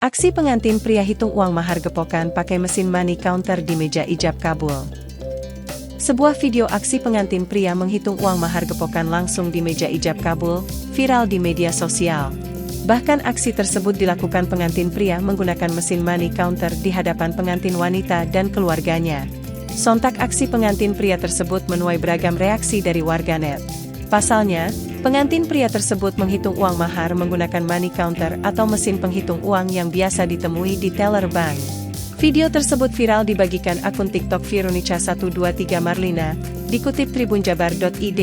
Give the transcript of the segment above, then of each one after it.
Aksi pengantin pria hitung uang mahar gepokan pakai mesin money counter di meja ijab kabul. Sebuah video aksi pengantin pria menghitung uang mahar gepokan langsung di meja ijab kabul, viral di media sosial. Bahkan aksi tersebut dilakukan pengantin pria menggunakan mesin money counter di hadapan pengantin wanita dan keluarganya. Sontak aksi pengantin pria tersebut menuai beragam reaksi dari warganet. Pasalnya, pengantin pria tersebut menghitung uang mahar menggunakan money counter atau mesin penghitung uang yang biasa ditemui di teller bank. Video tersebut viral dibagikan akun TikTok Veronica123 Marlina, dikutip tribunjabar.id,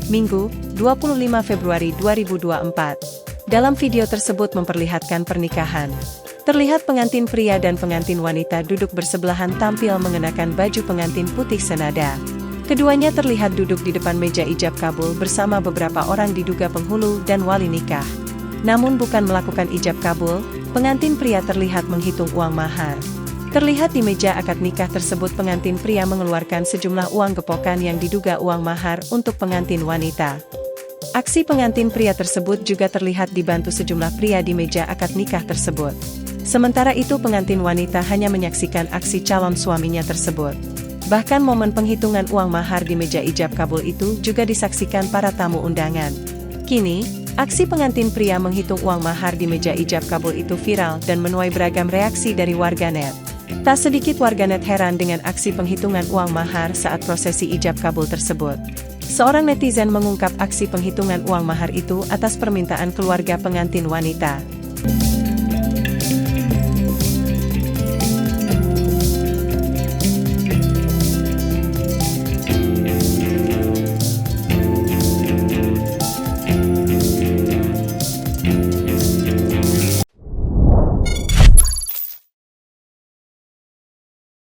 Minggu, 25 Februari 2024. Dalam video tersebut memperlihatkan pernikahan. Terlihat pengantin pria dan pengantin wanita duduk bersebelahan tampil mengenakan baju pengantin putih senada. Keduanya terlihat duduk di depan meja ijab kabul bersama beberapa orang diduga penghulu dan wali nikah. Namun bukan melakukan ijab kabul, pengantin pria terlihat menghitung uang mahar. Terlihat di meja akad nikah tersebut pengantin pria mengeluarkan sejumlah uang gepokan yang diduga uang mahar untuk pengantin wanita. Aksi pengantin pria tersebut juga terlihat dibantu sejumlah pria di meja akad nikah tersebut. Sementara itu pengantin wanita hanya menyaksikan aksi calon suaminya tersebut. Bahkan momen penghitungan uang mahar di meja ijab kabul itu juga disaksikan para tamu undangan. Kini, aksi pengantin pria menghitung uang mahar di meja ijab kabul itu viral dan menuai beragam reaksi dari warganet. Tak sedikit warganet heran dengan aksi penghitungan uang mahar saat prosesi ijab kabul tersebut. Seorang netizen mengungkap aksi penghitungan uang mahar itu atas permintaan keluarga pengantin wanita.